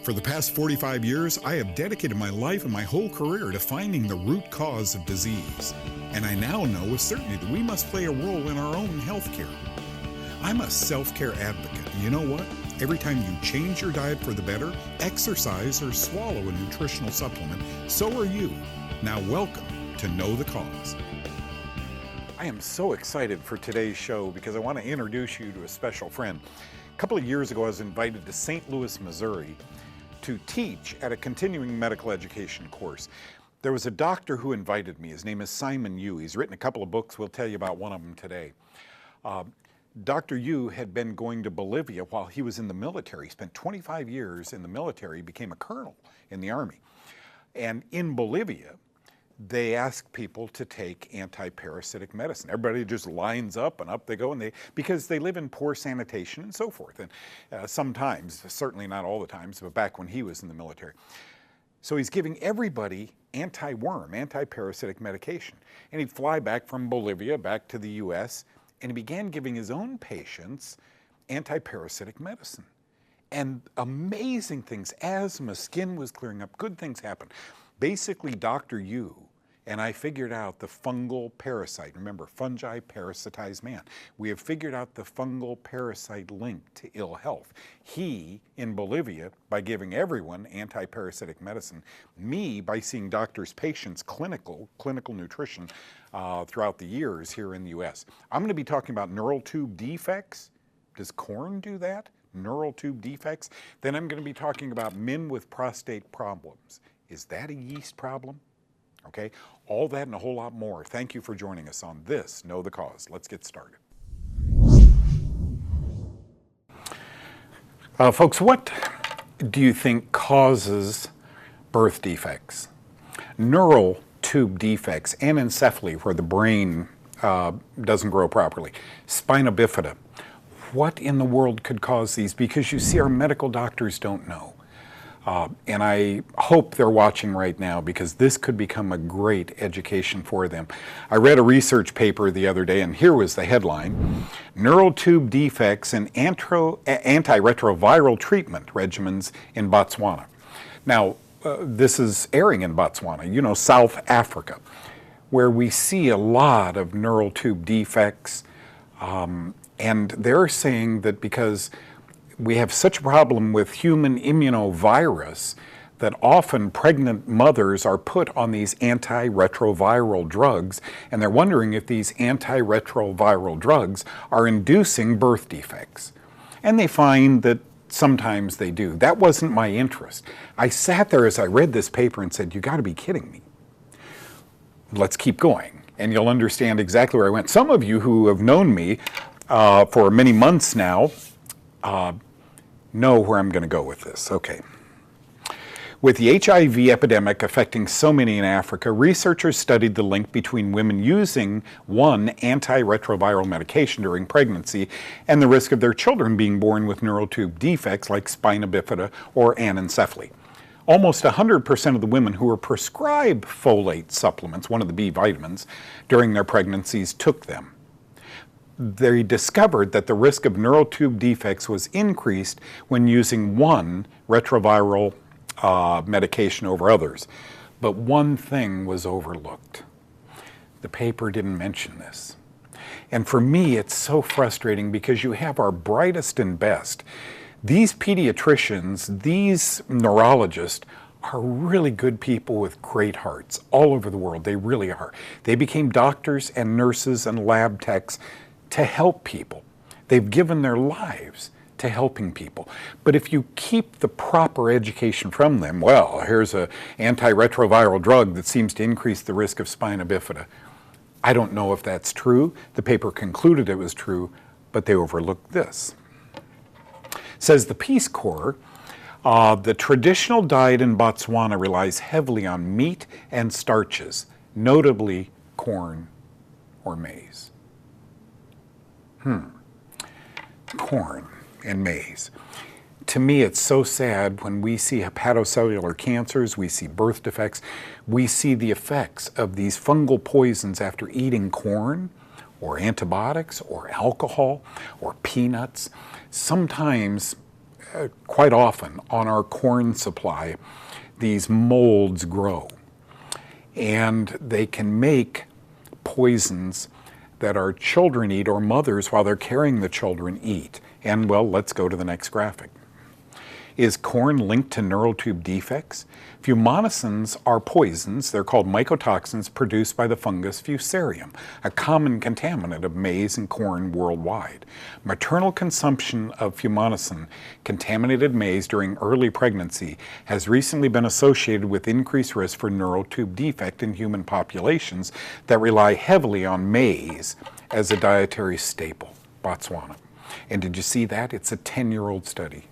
For the past 45 years, I have dedicated my life and my whole career to finding the root cause of disease. And I now know with certainty that we must play a role in our own health care. I'm a self-care advocate. You know what? Every time you change your diet for the better, exercise, or swallow a nutritional supplement, so are you. Now welcome to Know the Cause. I am so excited for today's show because I want to introduce you to a special friend. A couple of years ago, I was invited to St. Louis, Missouri to teach at a continuing medical education course. There was a doctor who invited me. His name is Simon Yu. He's written a couple of books. We'll tell you about one of them today. Dr. Yu had been going to Bolivia while he was in the military. He spent 25 years in the military, became a colonel in the Army. And in Bolivia, they ask people to take anti-parasitic medicine. Everybody just lines up and up they go, and because they live in poor sanitation and so forth. And sometimes, certainly not all the times, but back when he was in the military. So he's giving everybody anti-worm, anti-parasitic medication. And he'd fly back from Bolivia back to the US, and he began giving his own patients anti-parasitic medicine. And amazing things, asthma, skin was clearing up, good things happened. Basically, Dr. Yu and I figured out the fungal parasite. Remember, fungi parasitize man. We have figured out the fungal parasite link to ill health. He, in Bolivia, by giving everyone anti-parasitic medicine. Me, by seeing doctors' patients, clinical nutrition throughout the years here in the US. I'm going to be talking about neural tube defects. Does corn do that? Neural tube defects. Then I'm going to be talking about men with prostate problems. Is that a yeast problem? Okay, all that and a whole lot more. Thank you for joining us on this Know the Cause. Let's get started. Folks, what do you think causes birth defects? Neural tube defects, anencephaly, where the brain doesn't grow properly, spina bifida. What in the world could cause these? Because you see, our medical doctors don't know. And I hope they're watching right now because this could become a great education for them. I read a research paper the other day, and here was the headline: Neural tube defects and antiretroviral treatment regimens in Botswana. Now, this is airing in Botswana, you know, South Africa, where we see a lot of neural tube defects. And they're saying that because we have such a problem with human immunovirus that often pregnant mothers are put on these antiretroviral drugs, and they're wondering if these antiretroviral drugs are inducing birth defects. And they find that sometimes they do. That wasn't my interest. I sat there as I read this paper and said, you got to be kidding me. Let's keep going, and you'll understand exactly where I went. Some of you who have known me for many months now know where I'm going to go with this. Okay. With the HIV epidemic affecting so many in Africa, researchers studied the link between women using one antiretroviral medication during pregnancy and the risk of their children being born with neural tube defects like spina bifida or anencephaly. Almost 100% of the women who were prescribed folate supplements, one of the B vitamins, during their pregnancies took them. They discovered that the risk of neural tube defects was increased when using one retroviral medication over others. But one thing was overlooked. The paper didn't mention this. And for me, it's so frustrating because you have our brightest and best. These pediatricians, these neurologists, are really good people with great hearts all over the world. They really are. They became doctors and nurses and lab techs to help people. They've given their lives to helping people. But if you keep the proper education from them, well, here's an antiretroviral drug that seems to increase the risk of spina bifida. I don't know if that's true. The paper concluded it was true, but they overlooked this. Says the Peace Corps, the traditional diet in Botswana relies heavily on meat and starches, notably corn or maize. Corn and maize. To me, it's so sad when we see hepatocellular cancers, we see birth defects, we see the effects of these fungal poisons after eating corn or antibiotics or alcohol or peanuts. Sometimes quite often on our corn supply, these molds grow, and they can make poisons that our children eat, or mothers while they're carrying the children eat. And well, let's go to the next graphic. Is corn linked to neural tube defects? Fumonisins are poisons. They're called mycotoxins produced by the fungus Fusarium, a common contaminant of maize and corn worldwide. Maternal consumption of fumonisin contaminated maize during early pregnancy has recently been associated with increased risk for neural tube defect in human populations that rely heavily on maize as a dietary staple. Botswana. And did you see that? It's a 10-year-old study.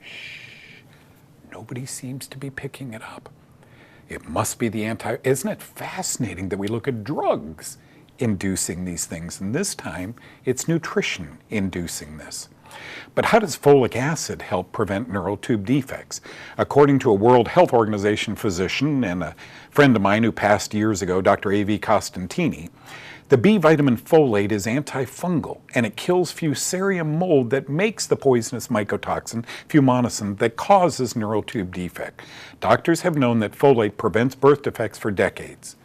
Nobody seems to be picking it up. It must be the isn't it fascinating that we look at drugs inducing these things, and this time it's nutrition inducing this. But how does folic acid help prevent neural tube defects? According to a World Health Organization physician and a friend of mine who passed years ago, Dr. A.V. Costantini, the B vitamin folate is antifungal, and it kills Fusarium mold that makes the poisonous mycotoxin fumonisin that causes neural tube defect. Doctors have known that folate prevents birth defects for decades,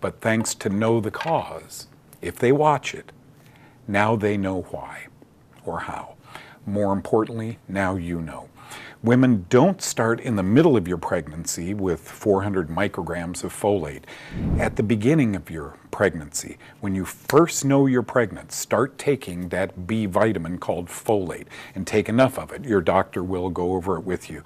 but thanks to Know the Cause, if they watch it, now they know why or how. More importantly, now you know. Women, don't start in the middle of your pregnancy with 400 micrograms of folate. At the beginning of your pregnancy, when you first know you're pregnant, start taking that B vitamin called folate and take enough of it. Your doctor will go over it with you.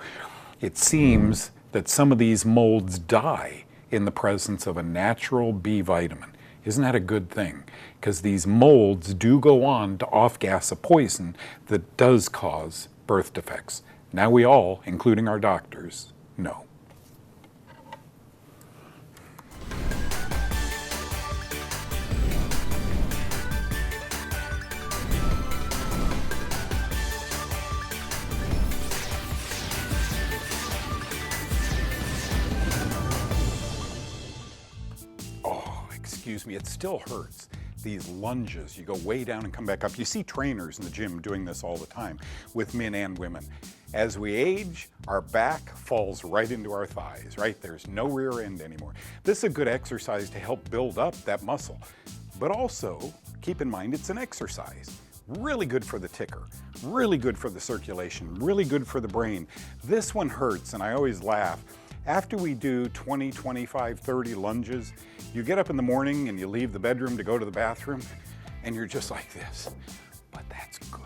It seems that some of these molds die in the presence of a natural B vitamin. Isn't that a good thing? Because these molds do go on to off-gas a poison that does cause birth defects. Now we all, including our doctors, know. Oh, excuse me, it still hurts. These lunges, you go way down and come back up. You see trainers in the gym doing this all the time with men and women. As we age, our back falls right into our thighs, right? There's no rear end anymore. This is a good exercise to help build up that muscle. But also, keep in mind, it's an exercise. Really good for the ticker, really good for the circulation, really good for the brain. This one hurts, and I always laugh. After we do 20, 25, 30 lunges, you get up in the morning and you leave the bedroom to go to the bathroom, and you're just like this. But that's good,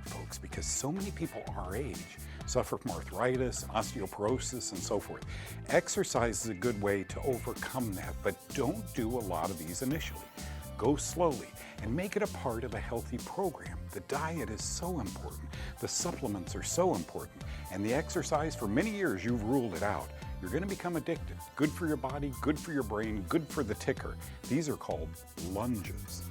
folks, because so many people our age suffer from arthritis and osteoporosis and so forth. Exercise is a good way to overcome that, but don't do a lot of these initially. Go slowly and make it a part of a healthy program. The diet is so important. The supplements are so important. And the exercise, for many years, you've ruled it out. You're going to become addicted. Good for your body, good for your brain, good for the ticker. These are called lunges.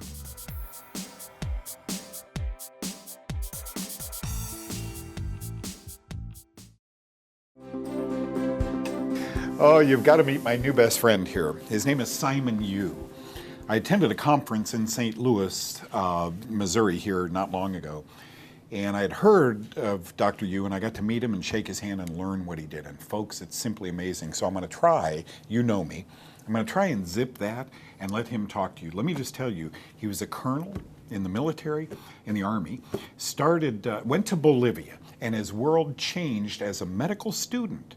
Oh, you've got to meet my new best friend here. His name is Simon Yu. I attended a conference in St. Louis, Missouri here not long ago, and I had heard of Dr. Yu, and I got to meet him and shake his hand and learn what he did. And folks, it's simply amazing. So I'm going to try, you know me, I'm going to try and zip that and let him talk to you. Let me just tell you, he was a colonel in the military, in the Army, went to Bolivia, and his world changed as a medical student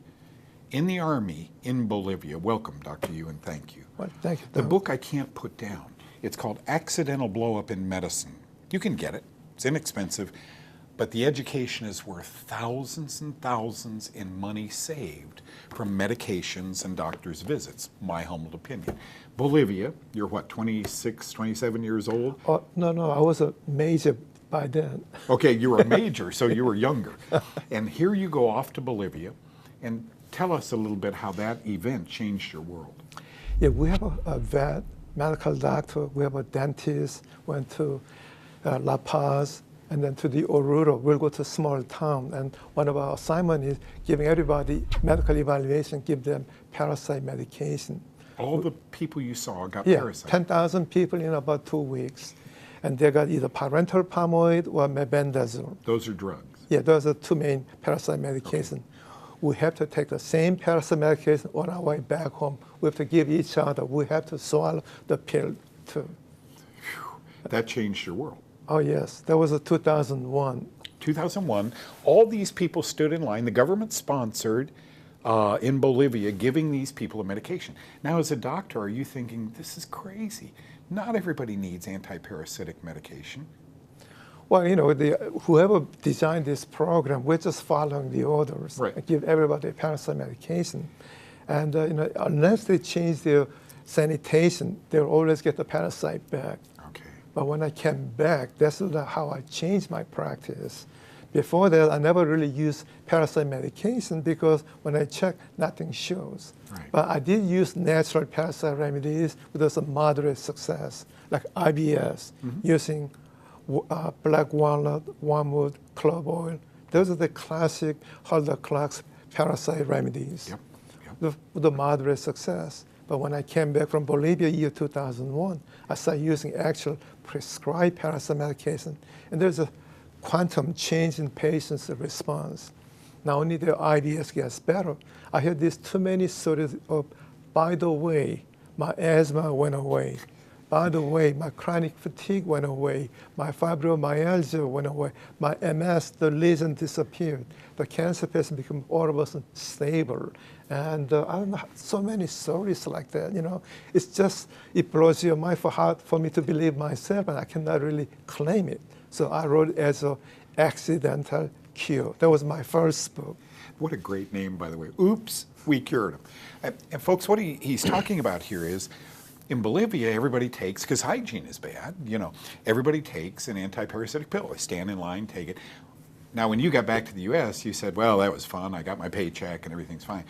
in the Army in Bolivia. Welcome, Dr. Yu, and thank you. Well, thank you. The book I can't put down. It's called Accidental Blow-Up in Medicine. You can get it. It's inexpensive, but the education is worth thousands and thousands in money saved from medications and doctor's visits, my humble opinion. Bolivia, you're what, 26, 27 years old? Oh, no, I was a major by then. Okay, you were a major, so you were younger. And here you go off to Bolivia, and tell us a little bit how that event changed your world. Yeah, we have a vet, medical doctor, we have a dentist, went to La Paz, and then to the Oruro. We'll go to a small town, and one of our assignments is giving everybody medical evaluation, give them parasite medication. All the people you saw got yeah, parasites? 10,000 people in about 2 weeks. And they got either parental palmoid or mebendazole. Those are drugs? Yeah, those are two main parasite medications. Okay. We have to take the same parasite medication on our way back home. We have to give each other. We have to swallow the pill too. That changed your world. Oh yes, that was 2001. 2001, all these people stood in line. The government sponsored in Bolivia giving these people a medication. Now as a doctor, are you thinking, this is crazy? Not everybody needs anti-parasitic medication. Well, you know, whoever designed this program, we're just following the orders. Right. And give everybody parasite medication. And you know, unless they change their sanitation, they'll always get the parasite back. Okay. But when I came back, that's how I changed my practice. Before that, I never really used parasite medication because when I checked, nothing shows. Right. But I did use natural parasite remedies with some moderate success, like IBS, using black walnut, wormwood, clove oil. Those are the classic Halder-Clark's parasite remedies. Yep. Yep. With the moderate success. But when I came back from Bolivia year 2001, I started using actual prescribed parasite medication. And there's a quantum change in patients' response. Not only their IBS gets better, I had these too many stories of, by the way, my asthma went away. By the way, my chronic fatigue went away. My fibromyalgia went away. My MS, the lesion disappeared. The cancer patient became all of a sudden stable. And I don't know, so many stories like that, you know. It's just, it blows your mind for me to believe myself, and I cannot really claim it. So I wrote it as an accidental cure. That was my first book. What a great name, by the way. Oops, we cured him. And folks, what he's talking about here is, in Bolivia, everybody takes, because hygiene is bad, you know, everybody takes an anti-parasitic pill. They stand in line, take it. Now, when you got back to the U.S., you said, well, that was fun. I got my paycheck and everything's fine.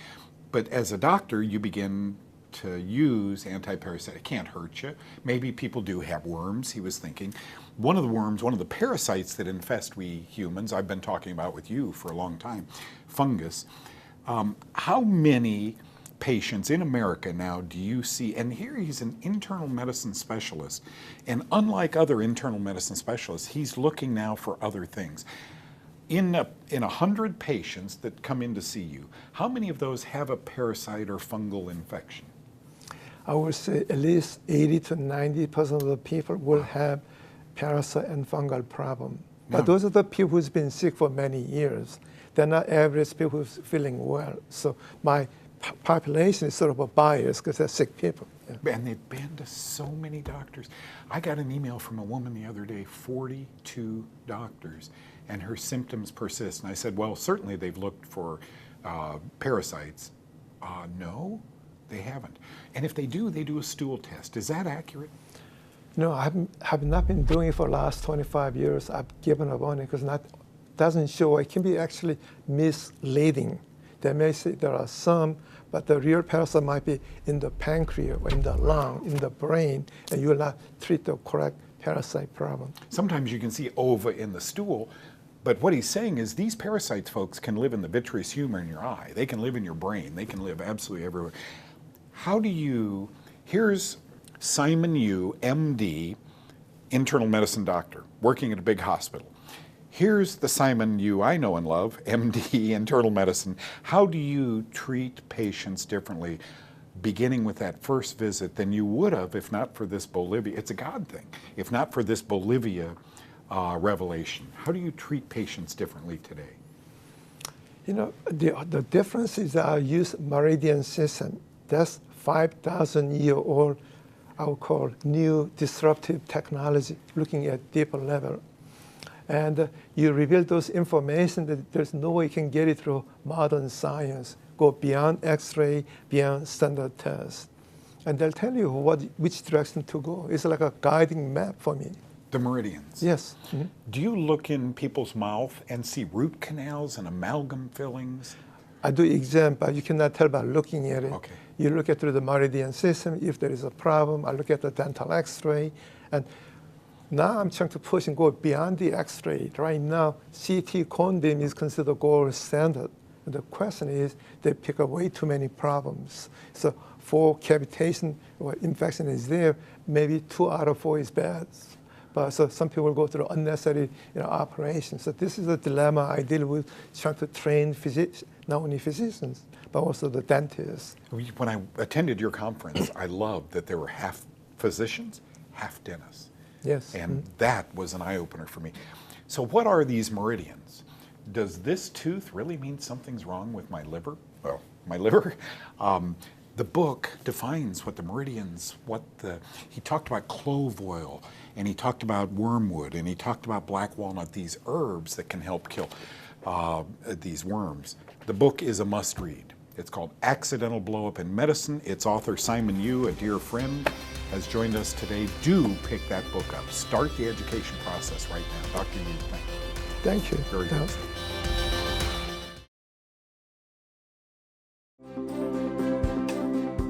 But as a doctor, you begin to use anti-parasitic. It can't hurt you. Maybe people do have worms, he was thinking. One of the worms, one of the parasites that infest we humans, I've been talking about with you for a long time, fungus. How many patients in America now do you see, and here he's an internal medicine specialist, and unlike other internal medicine specialists, he's looking now for other things. In 100 patients that come in to see you, how many of those have a parasite or fungal infection? I would say at least 80 to 90% of the people will have parasite and fungal problem. But those are the people who's been sick for many years. They're not average people who's feeling well. So my population is sort of a bias because they're sick people. Yeah. And they've been to so many doctors. I got an email from a woman the other day, 42 doctors, and her symptoms persist. And I said, well, certainly they've looked for parasites. No, they haven't. And if they do a stool test. Is that accurate? No, I have not been doing it for the last 25 years. I've given up on it because it doesn't show. It can be actually misleading. They may say there are some, but the real parasite might be in the pancreas, or in the lung, in the brain, and you will not treat the correct parasite problem. Sometimes you can see ova in the stool, but what he's saying is these parasites, folks, can live in the vitreous humor in your eye. They can live in your brain. They can live absolutely everywhere. How do you, here's Simon Yu, MD, internal medicine doctor, working at a big hospital. Here's the Simon Yu I know and love, MD, internal medicine. How do you treat patients differently, beginning with that first visit, than you would have if not for this Bolivia? It's a God thing. If not for this Bolivia revelation, how do you treat patients differently today? You know, the difference is that I use meridian system. That's 5,000-year-old, I would call new disruptive technology, looking at deeper level. And you reveal those information that there's no way you can get it through modern science, go beyond X-ray, beyond standard tests. And they'll tell you which direction to go. It's like a guiding map for me. The meridians? Yes. Mm-hmm. Do you look in people's mouth and see root canals and amalgam fillings? I do exam, but you cannot tell by looking at it. Okay. You look at through the meridian system. If there is a problem, I look at the dental X-ray. And now I'm trying to push and go beyond the X-ray. Right now, CT cone beam is considered gold standard. And the question is, they pick up way too many problems. So 4 cavitation or infection is there, maybe 2 out of 4 is bad. but so some people go through unnecessary operations. So this is a dilemma I deal with, trying to train not only physicians, but also the dentists. When I attended your conference, I loved that there were half physicians, half dentists. Yes. And that was an eye-opener for me. So what are these meridians? Does this tooth really mean something's wrong with my liver? Well, my liver? The book defines what the meridians, he talked about clove oil, and he talked about wormwood, and he talked about black walnut, these herbs that can help kill these worms. The book is a must-read. It's called Accidental Blow-Up in Medicine. Its author, Simon Yu, a dear friend, has joined us today. Do pick that book up. Start the education process right now. Dr. Yu, thank you. Thank you. Very good.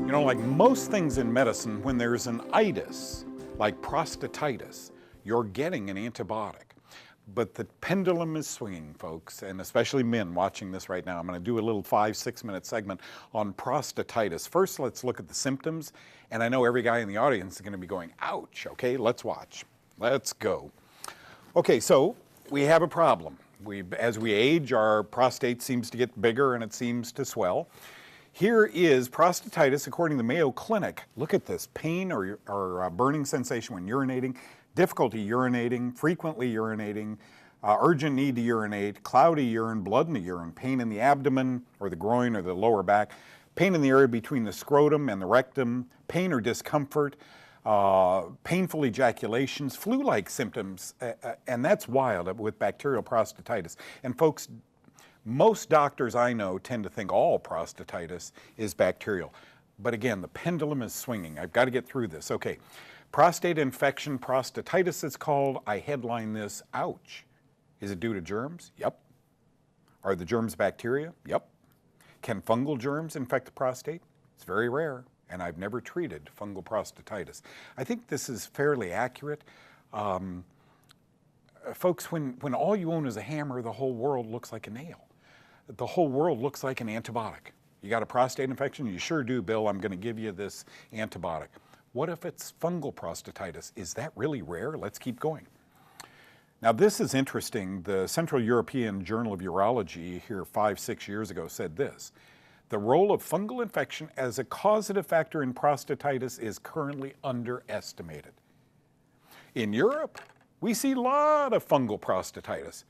You know, like most things in medicine, when there's an itis, like prostatitis, you're getting an antibiotic. But the pendulum is swinging, folks, and especially men watching this right now. I'm going to do a little 5-6 minute segment on prostatitis. First, let's look at the symptoms. And I know every guy in the audience is going to be going, ouch. Okay, let's watch. Let's go. Okay, so we have a problem. As we age, our prostate seems to get bigger and it seems to swell. Here is prostatitis according to the Mayo Clinic. Look at this, pain or burning sensation when urinating, difficulty urinating, frequently urinating, urgent need to urinate, cloudy urine, blood in the urine, pain in the abdomen or the groin or the lower back, pain in the area between the scrotum and the rectum, pain or discomfort, painful ejaculations, flu-like symptoms, and that's wild with bacterial prostatitis. And folks, most doctors I know tend to think all prostatitis is bacterial. But again, the pendulum is swinging. I've got to get through this. Okay, prostate infection, prostatitis it's called. I headline this, ouch. Is it due to germs? Yep. Are the germs bacteria? Yep. Can fungal germs infect the prostate? It's very rare, and I've never treated fungal prostatitis. I think this is fairly accurate. Folks, when all you own is a hammer, the whole world looks like a nail. The whole world looks like an antibiotic. You got a prostate infection? You sure do, Bill. I'm going to give you this antibiotic. What if it's fungal prostatitis? Is that really rare? Let's keep going. Now, this is interesting. The Central European Journal of Urology here 5-6 years ago said this: the role of fungal infection as a causative factor in prostatitis is currently underestimated. In Europe, we see a lot of fungal prostatitis.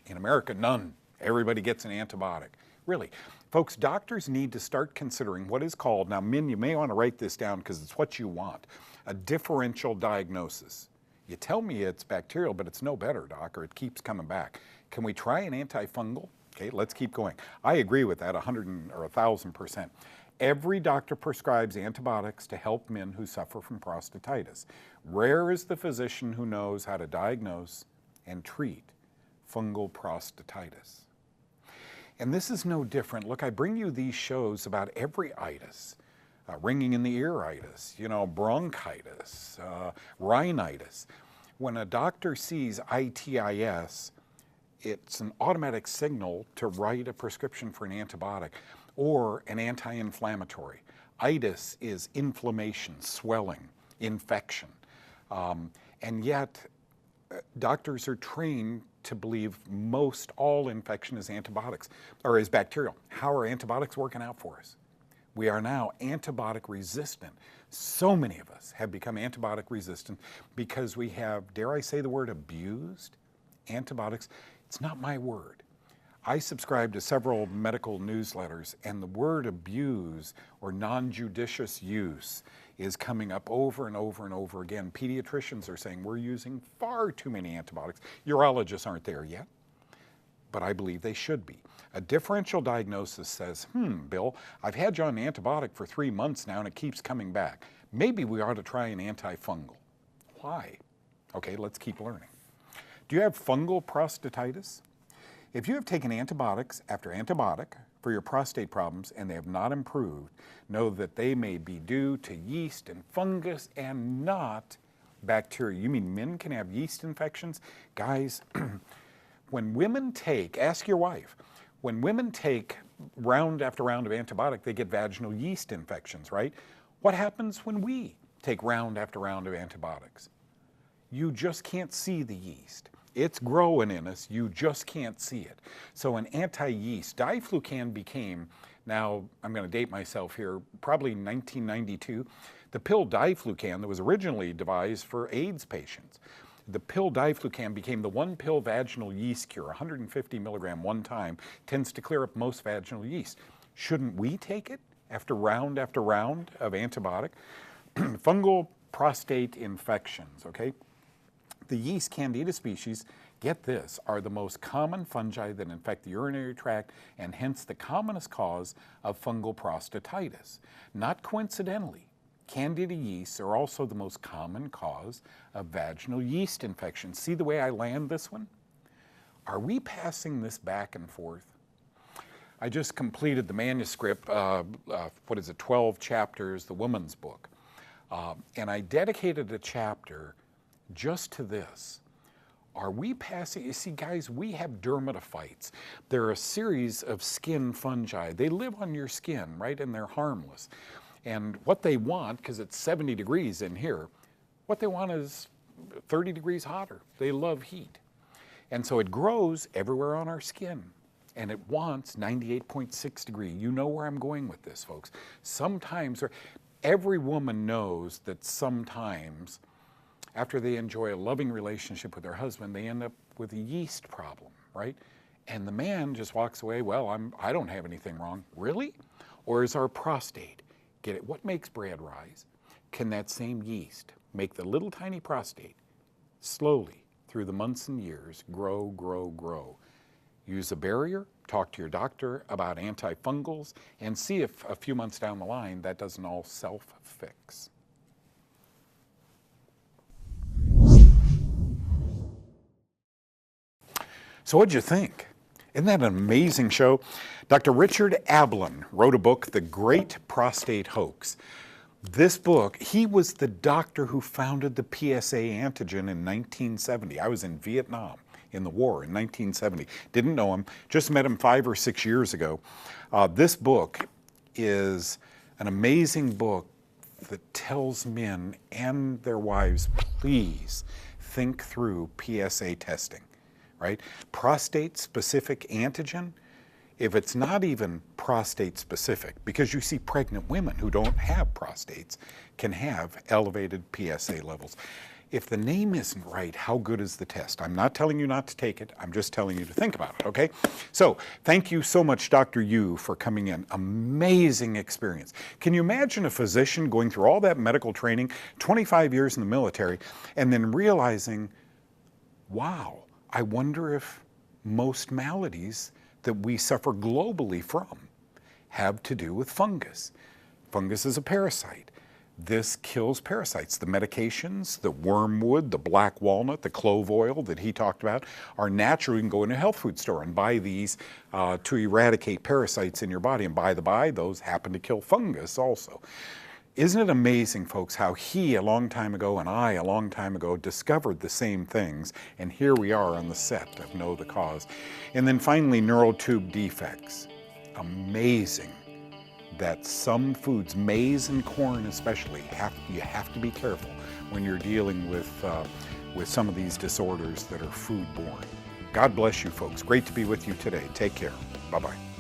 In America, none. Everybody gets an antibiotic. Really, folks, doctors need to start considering what is called, now men, you may want to write this down because it's what you want, a differential diagnosis. You tell me it's bacterial, but it's no better, doc, or it keeps coming back. Can we try an antifungal? Okay, let's keep going. I agree with that 100 or 1,000%. Every doctor prescribes antibiotics to help men who suffer from prostatitis. Rare is the physician who knows how to diagnose and treat fungal prostatitis. And this is no different. Look, I bring you these shows about every itis, ringing in the ear itis, bronchitis, rhinitis. When a doctor sees itis, it's an automatic signal to write a prescription for an antibiotic or an anti-inflammatory. Itis is inflammation, swelling, infection. And yet, doctors are trained to believe most all infection is antibiotics, or is bacterial. How are antibiotics working out for us? We are now antibiotic resistant. So many of us have become antibiotic resistant because we have, dare I say the word, abused antibiotics. It's not my word. I subscribe to several medical newsletters, and the word abuse or non-judicious use is coming up over and over and over again. Pediatricians are saying we're using far too many antibiotics. Urologists aren't there yet, but I believe they should be. A differential diagnosis says, Bill, I've had you on an antibiotic for 3 months now and it keeps coming back. Maybe we ought to try an antifungal. Why? Okay, let's keep learning. Do you have fungal prostatitis? If you have taken antibiotics after antibiotic for your prostate problems and they have not improved, know that they may be due to yeast and fungus and not bacteria. You mean men can have yeast infections? Guys, when women take, ask your wife, when women take round after round of antibiotic, they get vaginal yeast infections, right? What happens when we take round after round of antibiotics? you just can't see the yeast. It's growing in us, you just can't see it. So an anti-yeast, diflucan became, now I'm going to date myself here, probably 1992, the pill diflucan that was originally devised for AIDS patients. The pill diflucan became the one pill vaginal yeast cure, 150 milligram one time, tends to clear up most vaginal yeast. Shouldn't we take it after round of antibiotic? Fungal prostate infections, okay? The yeast Candida species, get this, are the most common fungi that infect the urinary tract and hence the commonest cause of fungal prostatitis. Not coincidentally, Candida yeasts are also the most common cause of vaginal yeast infection. See the way I land this one? Are we passing this back and forth? I just completed the manuscript, 12 chapters, the woman's book. And I dedicated a chapter just to this. Are we passing, you see guys, we have dermatophytes. They're a series of skin fungi. They live on your skin, right, and they're harmless. And what they want, because it's 70 degrees in here, what they want is 30 degrees hotter. They love heat. And so it grows everywhere on our skin. And it wants 98.6 degree. You know where I'm going with this, folks. Sometimes, every woman knows that sometimes, after they enjoy a loving relationship with their husband, they end up with a yeast problem, right? And the man just walks away, well, I don't have anything wrong. Really? Or is our prostate? Get it? What makes bread rise? Can that same yeast make the little tiny prostate slowly through the months and years grow, grow, grow? Use a barrier, talk to your doctor about antifungals, and see if a few months down the line that doesn't all self-fix. So what'd you think? Isn't that an amazing show? Dr. Richard Ablin wrote a book, The Great Prostate Hoax. This book, he was the doctor who founded the PSA antigen in 1970. I was in Vietnam in the war in 1970. Didn't know him, just met him 5 or 6 years ago. This book is an amazing book that tells men and their wives, please think through PSA testing, right? Prostate-specific antigen, if it's not even prostate-specific, because you see pregnant women who don't have prostates can have elevated PSA levels. If the name isn't right, how good is the test? I'm not telling you not to take it. I'm just telling you to think about it, okay? So thank you so much, Dr. Yu, for coming in. Amazing experience. Can you imagine a physician going through all that medical training, 25 years in the military, and then realizing, wow, I wonder if most maladies that we suffer globally from have to do with fungus. Fungus is a parasite. This kills parasites. The medications, the wormwood, the black walnut, the clove oil that he talked about are natural. You can go into a health food store and buy these to eradicate parasites in your body. And by the by, those happen to kill fungus also. Isn't it amazing, folks, how he a long time ago and I a long time ago discovered the same things, and here we are on the set of Know the Cause. And then finally, neural tube defects. Amazing that some foods, maize and corn especially, you have to be careful when you're dealing with some of these disorders that are foodborne. God bless you, folks. Great to be with you today. Take care. Bye-bye.